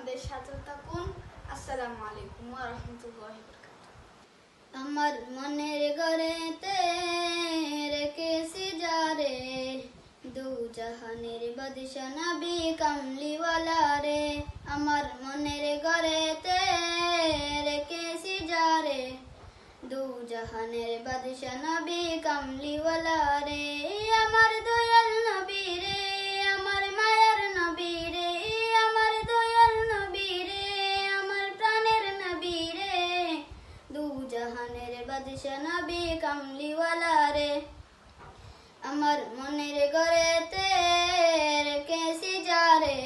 আমাদের সাথে থাকুন। আসসালামু আলাইকুম ওয়া রাহমাতুল্লাহি ওয়া বারাকাতুহু। আমার মনের ঘরেতে রেখেছি যারে, দু জাহানের বাদশা নবী কামলিওয়ালা রে। আমার মনের ঘরেতে রেখেছি যারে, দু জাহানের বাদশা নবী কামলিওয়ালা রে। আমার দয়াল নবী রে, আমার মায়ার নবী রে, আমার দয়াল নবী রে, আমার প্রাণের নবী রে, দু জাহানের বাদশা নবী কামলিওয়ালা রে। আমার মনের ঘরেতে রেখেছি যারে,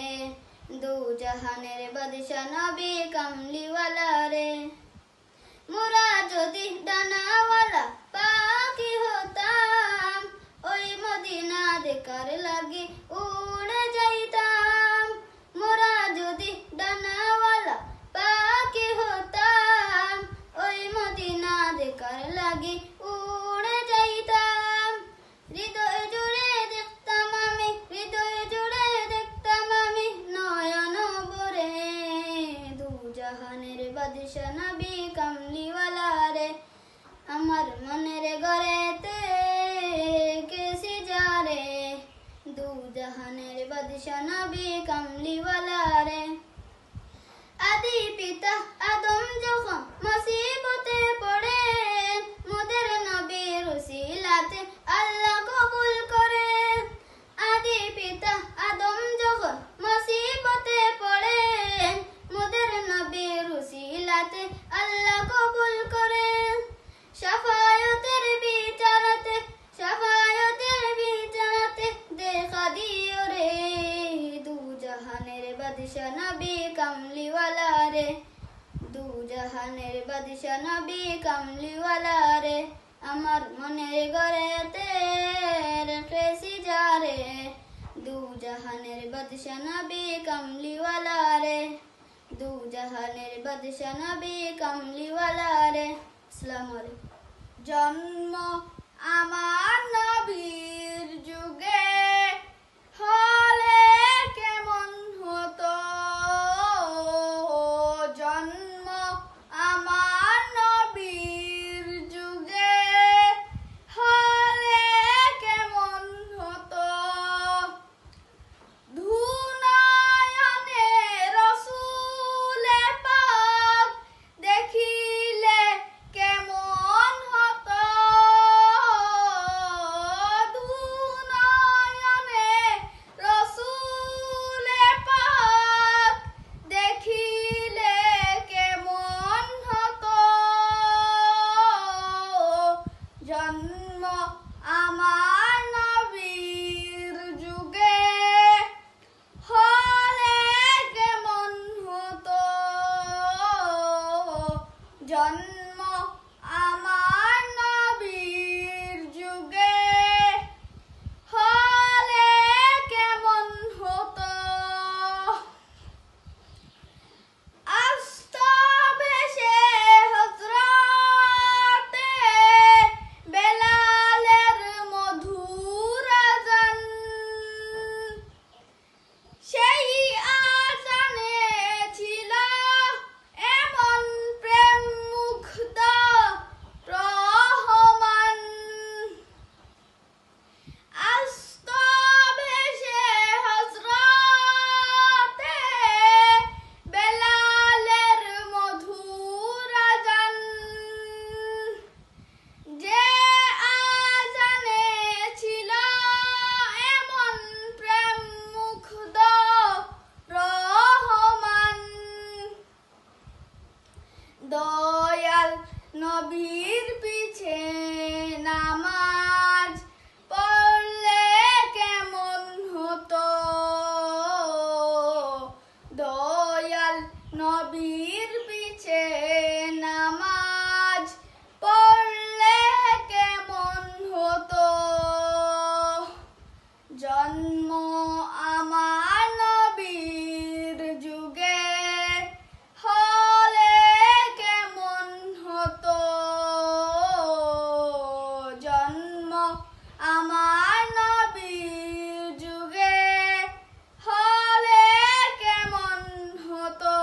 দু জাহানের বাদশা নবী কামলিওয়ালা রে। মোরা যদি ডানাওয়ালা পাখি হতাম, ওই মদিনা দেখার লাগি উড়ে যাইতাম। মোরা যদি ডানাওয়ালা পাখি হতাম, ওই মদিনা দেখার লাগি উড়ে যাইতাম। হৃদয় জুড়ে দেখতাম আমি, হৃদয় জুড়ে দেখতাম আমি নয়ন ভরে, দু জাহানের বাদশা নবী কামলিওয়ালা রে। আমার মনের ঘরেতে রেখেছি যারে, দু জাহানের বাদশা নবী কামলিওয়ালা রে। আদি পিতা আদম যখন মুসিবতে পড়েন, মোদের নবীর উসিলাতে আল্লাহ কবুল করেন। আদি পিতা আদম যখন মুসিবতে পড়েন, মোদের নবীর উসিলাতে আল্লাহ কবুল করেন। শাফায়াতের বিচারাতে, শাফায়াতের বিচারাতে দেখা দিও রে, দু জাহানের বাদশা নবী কামলিওয়ালা রে, দু জাহানের বাদশা নবী কামলিওয়ালা রে। আমার মনের ঘরেতে রেখেছি যারে, দু জাহানের বাদশা নবী কামলিওয়ালা রে, দু জাহানের বাদশা নবী কামলিওয়ালা রে। আসসালামু আলাইকুম। জন্ম আমার নবীর যুগে হলে কেমন হতো, জন্ম আমার নবীর যুগে হলে কেমন হতো। ধুনয়নে রসুলে পাক দেখিলে কেমন হতো, ধুনয়নে রসুলে পাক দেখিলে কেমন হতো। জন্ম আমার নবীর যুগে হলে কেমন হতো, জন্ম আমার নবীর যুগে হলে কেমন হতো। আসতো ভেসে হযরতে বেলালের মধুর আযান, সেই আযানে ছিল এমন প্রেম মুগ্ধ রহমান। আসতো ভেসে হযরতে বেলালের মধুর আযান, যে আযানে ছিল এমন প্রেম মুগ্ধ রহমান। দয়াল নবীর পিছে নামাজ পড়লে কেমন হতো, দয়াল নবীর পিছে নামাজ পড়লে কেমন হতো। জন্ম আমার নবীর যুগে হলে কেমন হতো, জন্ম আমার নবীর যুগে হলে কেমন হতো।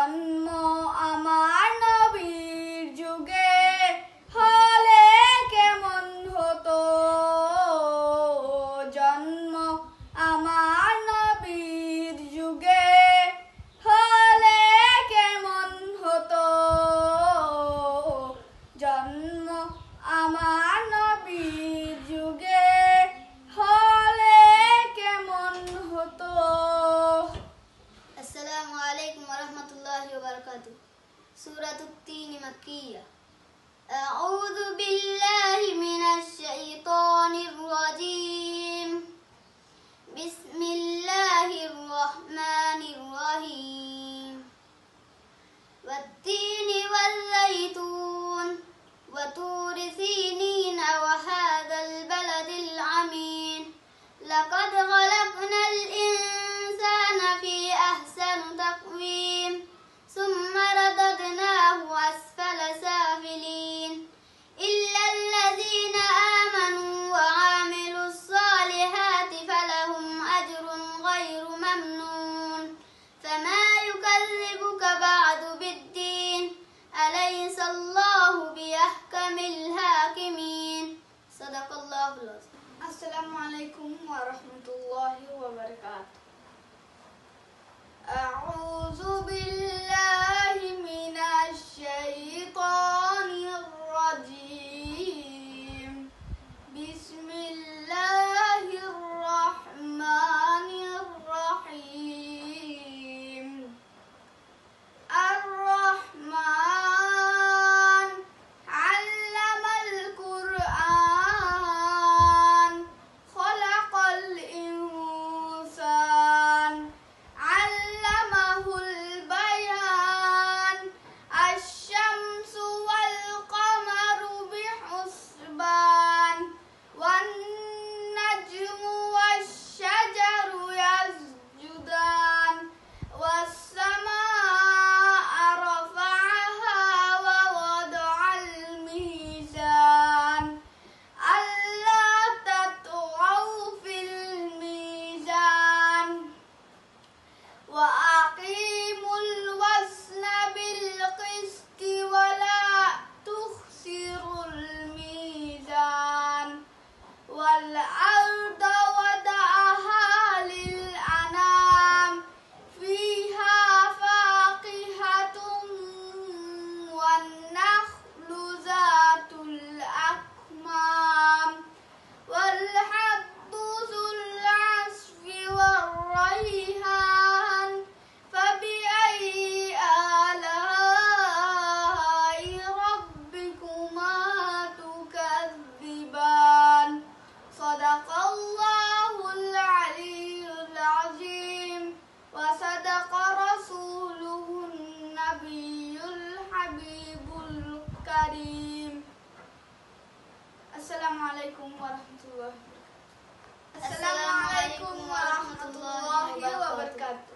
জন্ম আমার নবীর যুগে হলে কেমন হতো, জন্ম আমার নবীর যুগে হলে কেমন হতো, জন্ম আমার নবীর যুগে হলে কেমন হতো। আসসালামু আলাইকুম ওয়া রাহমাতুল্লাহি ওয়া বারাকাতুহু। সূরাতুত তিন মাক্কিয়া। আউযু বিল্লাহি মিনাশ শাইতানির রাজীম। বিসমিল্লাহির রাহমানির রহিম। ওয়াত-তিনি ওয়াজ-যাইতুন ওয়া তুরি সিনিন ওয়া হাযাল বালাদিল আমিন। লাকাদ খালাকনাল ইনসানা ফি আহসানি তাকওয়িম সুম্মা রাদাদনাহু আসফালা সাফিলিন ইল্লাল্লাযীনা আমানু ওয়া আমিলুস সালিহাতি ফালাহুম আজরুন গায়রু মামনুন। ফামা ইউকাযযিবুকা বা'দু বিদ্দীন আলাইসাল্লাহু বিআহকামিল হাকিমিন। সাদাকাল্লাহুল আযীম। আসসালামু আলাইকুম ওয়া রাহমাতুল্লাহি ওয়া বারাকাতুহু। আউযু বিল্লাহি মিনাশ শাইতানির রাজীম। বিসমিল্লাহির রাহমানির রহিম। আর-রাহমান আল্লামাল কুরআন খলাকাল ইনসান আল্লামাহুল বায়ান। আশ-শামসু ওয়াল কামারু বিহুসবান ওয়ান-নাজমু ওয়াশ-শাজারু ইয়াসজুদান ওয়াস-সামা'a রাফa'aha ওয়া ওয়াদা'al মিজান আল্লা তাতগাউ ফিল মিজান ওয়া আকিমুল ওয়াজনা বিল কিসতি ওয়া লা তুখসিরুল মিজান ওয়াল আরদা ওয়াদা'aha লিল আনাম ফিহা ফাকিহাতুন ওয়ান নাখলু যাতুল আকমাম ওয়াল হাব্বু যুল আসফি ওয়ার রাইহান ফাবিআইয়ি আলা'i রাব্বিকুমা তুকাযযিবান। সাদাকাল্লাহুল আলিয়্যুল আযীম ওয়া সাদাকা রাসূলুহুন নাবিয়্যুল হাবিবুল কারীম। আসসালামু আলাইকুম ওয়া রাহমাতুল্লাহি ওয়া বারাকাতুহু। আসসালামু আলাইকুম ওয়া রাহমাতুল্লাহি ওয়া বারাকাতুহু।